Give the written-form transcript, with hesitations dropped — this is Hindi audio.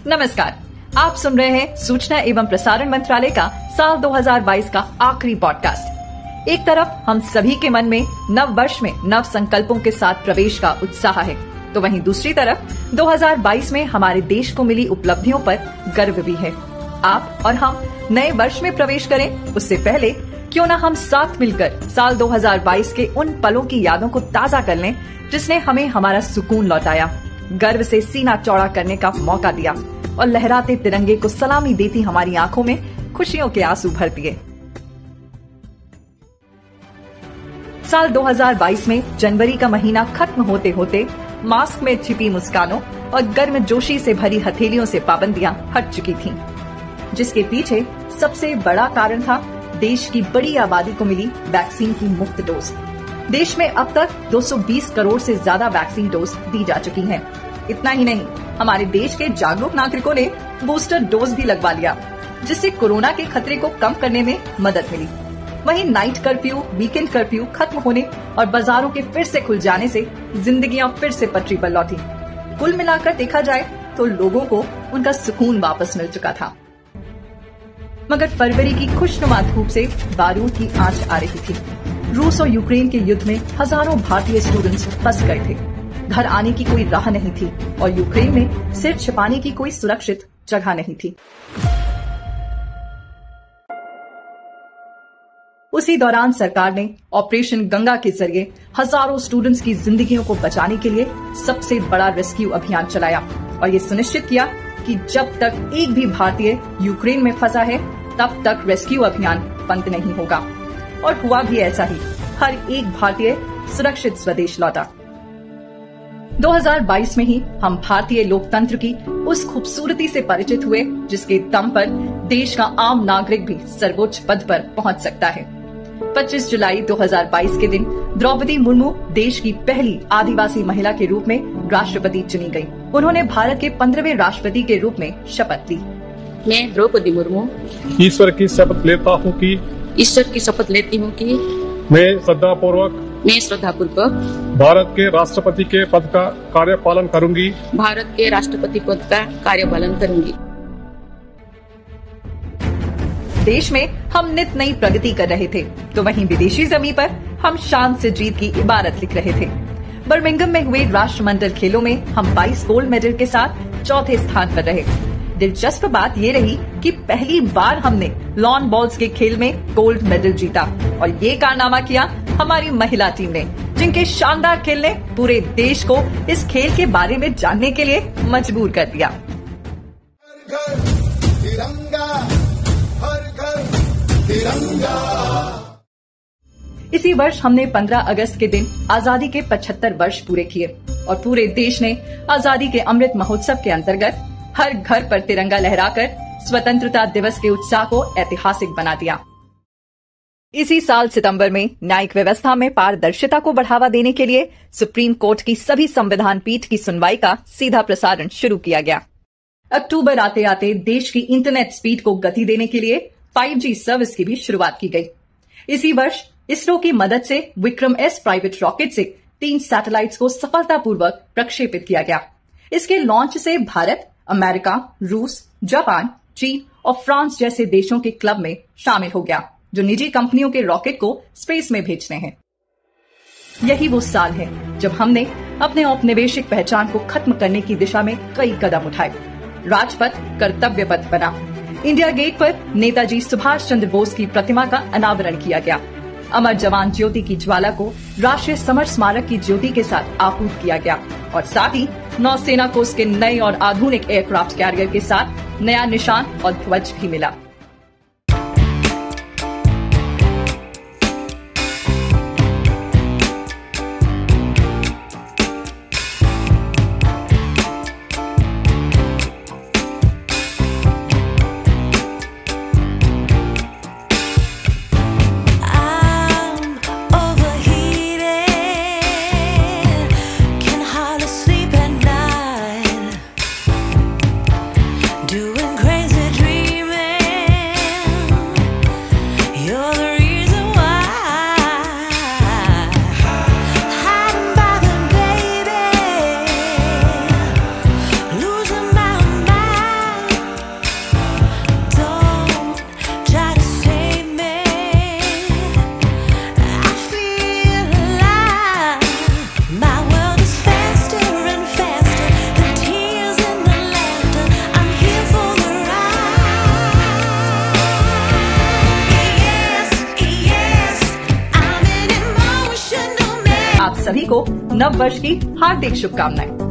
नमस्कार, आप सुन रहे हैं सूचना एवं प्रसारण मंत्रालय का साल 2022 का आखिरी पॉडकास्ट। एक तरफ हम सभी के मन में नव वर्ष में नव संकल्पों के साथ प्रवेश का उत्साह है, तो वहीं दूसरी तरफ 2022 में हमारे देश को मिली उपलब्धियों पर गर्व भी है। आप और हम नए वर्ष में प्रवेश करें उससे पहले क्यों न हम साथ मिलकर साल 2022 के उन पलों की यादों को ताजा कर लें जिसने हमें हमारा सुकून लौटाया, गर्व से सीना चौड़ा करने का मौका दिया और लहराते तिरंगे को सलामी देती हमारी आंखों में खुशियों के आंसू भर दिए। साल 2022 में जनवरी का महीना खत्म होते होते मास्क में छिपी मुस्कानों और गर्मजोशी से भरी हथेलियों से पाबंदियां हट चुकी थीं, जिसके पीछे सबसे बड़ा कारण था देश की बड़ी आबादी को मिली वैक्सीन की मुफ्त डोज। देश में अब तक 220 करोड़ से ज्यादा वैक्सीन डोज दी जा चुकी हैं। इतना ही नहीं, हमारे देश के जागरूक नागरिकों ने बूस्टर डोज भी लगवा लिया, जिससे कोरोना के खतरे को कम करने में मदद मिली। वहीं नाइट कर्फ्यू, वीकेंड कर्फ्यू खत्म होने और बाजारों के फिर से खुल जाने से जिंदगियां फिर से पटरी पर लौटी। कुल मिलाकर देखा जाए तो लोगों को उनका सुकून वापस मिल चुका था। मगर फरवरी की खुशनुमा धूप से बारूद की आंच आ रही थी। रूस और यूक्रेन के युद्ध में हजारों भारतीय स्टूडेंट्स फंस गए थे। घर आने की कोई राह नहीं थी और यूक्रेन में सिर छिपाने की कोई सुरक्षित जगह नहीं थी। उसी दौरान सरकार ने ऑपरेशन गंगा के जरिए हजारों स्टूडेंट्स की जिंदगियों को बचाने के लिए सबसे बड़ा रेस्क्यू अभियान चलाया और ये सुनिश्चित किया कि जब तक एक भी भारतीय यूक्रेन में फंसा है तब तक रेस्क्यू अभियान बंद नहीं होगा। और हुआ भी ऐसा ही, हर एक भारतीय सुरक्षित स्वदेश लौटा। 2022 में ही हम भारतीय लोकतंत्र की उस खूबसूरती से परिचित हुए जिसके दम पर देश का आम नागरिक भी सर्वोच्च पद पर पहुंच सकता है। 25 जुलाई 2022 के दिन द्रौपदी मुर्मू देश की पहली आदिवासी महिला के रूप में राष्ट्रपति चुनी गयी। उन्होंने भारत के 15वें राष्ट्रपति के रूप में शपथ ली। मैं द्रौपदी मुर्मू ईश्वर की शपथ लेती हूँ कि मैं श्रद्धापूर्वक भारत के राष्ट्रपति के पद का कार्यपालन करूंगी। देश में हम नित नई प्रगति कर रहे थे, तो वहीं विदेशी जमीन पर हम शान से जीत की इबारत लिख रहे थे। बर्मिंघम में हुए राष्ट्रमंडल खेलों में हम 22 गोल्ड मेडल के साथ चौथे स्थान पर रहे। दिलचस्प बात ये रही कि पहली बार हमने लॉन बॉल्स के खेल में गोल्ड मेडल जीता और ये कारनामा किया हमारी महिला टीम ने, जिनके शानदार खेल ने पूरे देश को इस खेल के बारे में जानने के लिए मजबूर कर दिया। हर घर तिरंगा। इसी वर्ष हमने 15 अगस्त के दिन आजादी के 75 वर्ष पूरे किए और पूरे देश ने आजादी के अमृत महोत्सव के अंतर्गत हर घर पर तिरंगा लहराकर स्वतंत्रता दिवस के उत्साह को ऐतिहासिक बना दिया। इसी साल सितंबर में न्यायिक व्यवस्था में पारदर्शिता को बढ़ावा देने के लिए सुप्रीम कोर्ट की सभी संविधान पीठ की सुनवाई का सीधा प्रसारण शुरू किया गया। अक्टूबर आते आते देश की इंटरनेट स्पीड को गति देने के लिए 5G सर्विस की भी शुरुआत की गई। इसी वर्ष इसरो की मदद से विक्रम एस प्राइवेट रॉकेट से 3 सैटेलाइट्स को सफलतापूर्वक प्रक्षेपित किया गया। इसके लॉन्च से भारत अमेरिका, रूस, जापान, चीन और फ्रांस जैसे देशों के क्लब में शामिल हो गया, जो निजी कंपनियों के रॉकेट को स्पेस में भेजते हैं। यही वो साल है जब हमने अपने औपनिवेशिक पहचान को खत्म करने की दिशा में कई कदम उठाए। राजपथ कर्तव्य पथ बना। इंडिया गेट पर नेताजी सुभाष चंद्र बोस की प्रतिमा का अनावरण किया गया। अमर जवान ज्योति की ज्वाला को राष्ट्रीय समर स्मारक की ज्योति के साथ आपूर्त किया गया और साथ ही नौसेना को उसके नए और आधुनिक एयरक्राफ्ट कैरियर के साथ नया निशान और ध्वज भी मिला। Doing crazy dreaming. सभी को नव वर्ष की हार्दिक शुभकामनाएं।